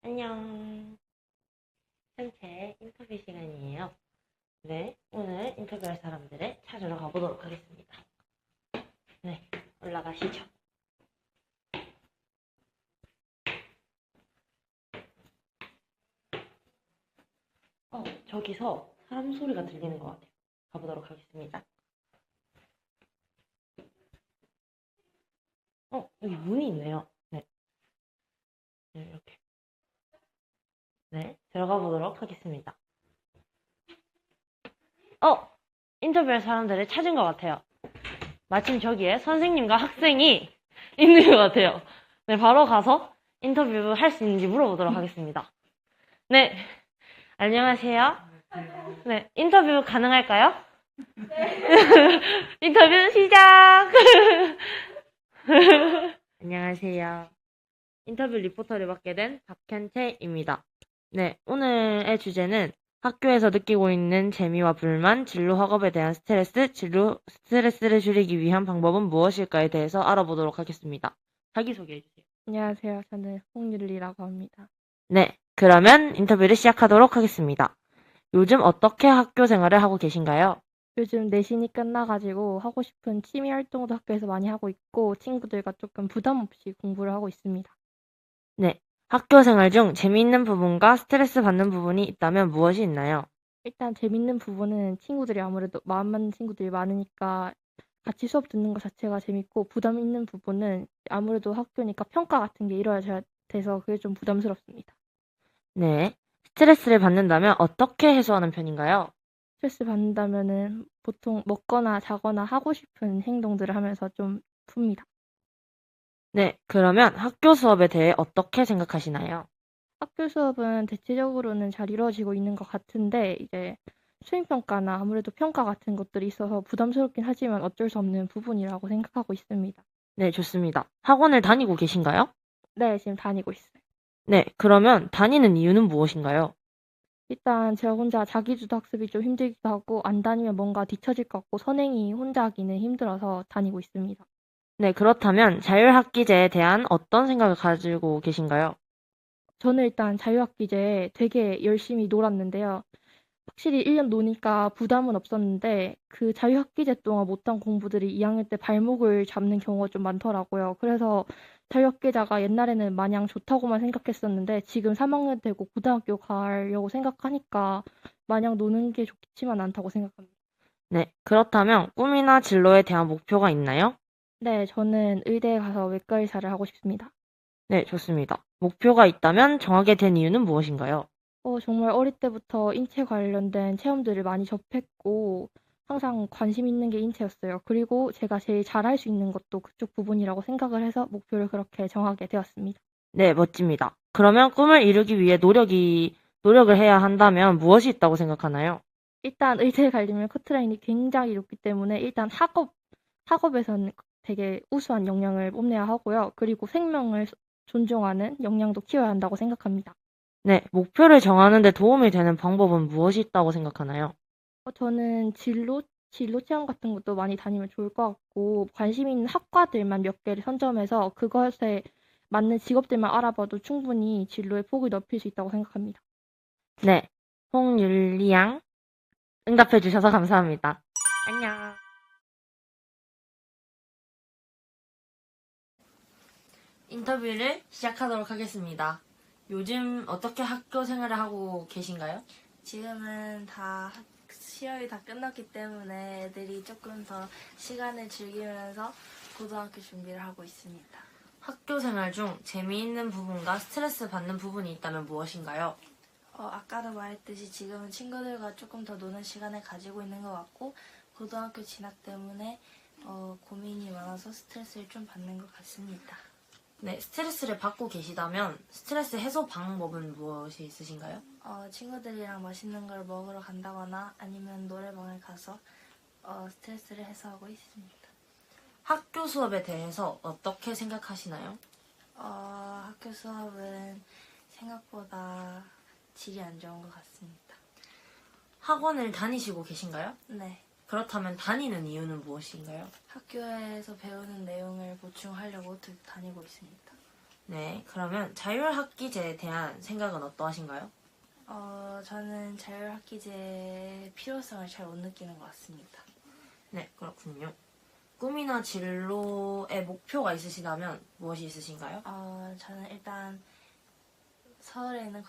안녕. 현재 인터뷰 시간이에요. 네, 오늘 인터뷰할 사람들을 찾으러 가보도록 하겠습니다. 네, 올라가시죠. 저기서 사람 소리가 들리는 것 같아요. 가보도록 하겠습니다. 여기 문이 있네요. 네, 이렇게. 네, 들어가 보도록 하겠습니다. 인터뷰할 사람들을 찾은 것 같아요. 마침 저기에 선생님과 학생이 있는 것 같아요. 네, 바로 가서 인터뷰 할 수 있는지 물어보도록 하겠습니다. 네, 안녕하세요. 네, 인터뷰 가능할까요? 네. 인터뷰 시작! 안녕하세요. 인터뷰 리포터를 맡게 된 박현채입니다. 네, 오늘의 주제는 학교에서 느끼고 있는 재미와 불만, 진로 학업에 대한 스트레스를 줄이기 위한 방법은 무엇일까에 대해서 알아보도록 하겠습니다. 자기소개해주세요. 안녕하세요. 저는 홍율리라고 합니다. 네, 그러면 인터뷰를 시작하도록 하겠습니다. 요즘 어떻게 학교 생활을 하고 계신가요? 요즘 내신이 끝나가지고 하고 싶은 취미 활동도 학교에서 많이 하고 있고 친구들과 조금 부담 없이 공부를 하고 있습니다. 네, 학교 생활 중 재미있는 부분과 스트레스 받는 부분이 있다면 무엇이 있나요? 일단 재밌는 부분은 친구들이 아무래도 마음 맞는 친구들이 많으니까 같이 수업 듣는 것 자체가 재밌고 부담 있는 부분은 아무래도 학교니까 평가 같은 게 이루어져야 돼서 그게 좀 부담스럽습니다. 네, 스트레스를 받는다면 어떻게 해소하는 편인가요? 스트레스 받는다면은 보통 먹거나 자거나 하고 싶은 행동들을 하면서 좀 풉니다. 네, 그러면 학교 수업에 대해 어떻게 생각하시나요? 학교 수업은 대체적으로는 잘 이루어지고 있는 것 같은데 이제 수행평가나 아무래도 평가 같은 것들이 있어서 부담스럽긴 하지만 어쩔 수 없는 부분이라고 생각하고 있습니다. 네, 좋습니다. 학원을 다니고 계신가요? 네, 지금 다니고 있어요. 네, 그러면 다니는 이유는 무엇인가요? 일단 제가 혼자 자기주도 학습이 좀 힘들기도 하고 안 다니면 뭔가 뒤처질 것 같고 선행이 혼자 하기는 힘들어서 다니고 있습니다. 네, 그렇다면 자율학기제에 대한 어떤 생각을 가지고 계신가요? 저는 일단 자유학기제에 되게 열심히 놀았는데요. 확실히 1년 노니까 부담은 없었는데 그 자유학기제 동안 못한 공부들이 2학년 때 발목을 잡는 경우가 좀 많더라고요. 그래서 자유학기제가 옛날에는 마냥 좋다고만 생각했었는데 지금 3학년 되고 고등학교 가려고 생각하니까 마냥 노는 게 좋지만 않다고 생각합니다. 네, 그렇다면 꿈이나 진로에 대한 목표가 있나요? 네, 저는 의대에 가서 외과 의사를 하고 싶습니다. 네, 좋습니다. 목표가 있다면 정하게 된 이유는 무엇인가요? 정말 어릴 때부터 인체 관련된 체험들을 많이 접했고 항상 관심 있는 게 인체였어요. 그리고 제가 제일 잘할 수 있는 것도 그쪽 부분이라고 생각을 해서 목표를 그렇게 정하게 되었습니다. 네, 멋집니다. 그러면 꿈을 이루기 위해 노력을 해야 한다면 무엇이 있다고 생각하나요? 일단 의대에 가려면 커트라인이 굉장히 높기 때문에 일단 학업에서는 되게 우수한 역량을 뽐내야 하고요. 그리고 생명을 존중하는 역량도 키워야 한다고 생각합니다. 네, 목표를 정하는 데 도움이 되는 방법은 무엇이 있다고 생각하나요? 저는 진로 체험 같은 것도 많이 다니면 좋을 것 같고 관심 있는 학과들만 몇 개를 선점해서 그것에 맞는 직업들만 알아봐도 충분히 진로의 폭을 넓힐 수 있다고 생각합니다. 네, 홍윤리 양 응답해 주셔서 감사합니다. 안녕. 인터뷰를 시작하도록 하겠습니다. 요즘 어떻게 학교 생활을 하고 계신가요? 지금은 다 시험이 다 끝났기 때문에 애들이 조금 더 시간을 즐기면서 고등학교 준비를 하고 있습니다. 학교 생활 중 재미있는 부분과 스트레스 받는 부분이 있다면 무엇인가요? 아까도 말했듯이 지금은 친구들과 조금 더 노는 시간을 가지고 있는 것 같고 고등학교 진학 때문에 고민이 많아서 스트레스를 좀 받는 것 같습니다. 네, 스트레스를 받고 계시다면 스트레스 해소 방법은 무엇이 있으신가요? 친구들이랑 맛있는 걸 먹으러 간다거나 아니면 노래방을 가서 스트레스를 해소하고 있습니다. 학교 수업에 대해서 어떻게 생각하시나요? 학교 수업은 생각보다 질이 안 좋은 것 같습니다. 학원을 다니시고 계신가요? 네. 그렇다면 다니는 이유는 무엇인가요? 학교에서 배우는 내용을 보충하려고 다니고 있습니다. 네, 그러면 자율학기제에 대한 생각은 어떠하신가요? 저는 자율학기제의 필요성을 잘 못 느끼는 것 같습니다. 네, 그렇군요. 꿈이나 진로의 목표가 있으시다면 무엇이 있으신가요? 저는 일단 서울에 있는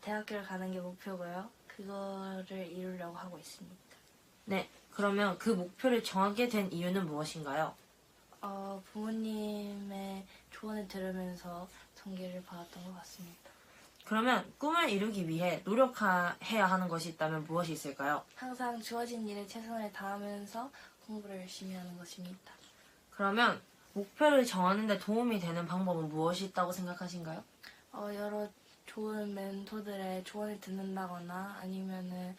대학교를 가는 게 목표고요. 그거를 이루려고 하고 있습니다. 네, 그러면 그 목표를 정하게 된 이유는 무엇인가요? 부모님의 조언을 들으면서 전기를 받았던 것 같습니다. 그러면 꿈을 이루기 위해 노력해야 하는 것이 있다면 무엇이 있을까요? 항상 주어진 일에 최선을 다하면서 공부를 열심히 하는 것입니다. 그러면 목표를 정하는 데 도움이 되는 방법은 무엇이 있다고 생각하신가요? 여러 좋은 멘토들의 조언을 듣는다거나 아니면은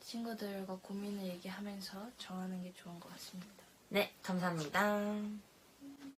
친구들과 고민을 얘기하면서 정하는 게 좋은 것 같습니다. 네, 감사합니다.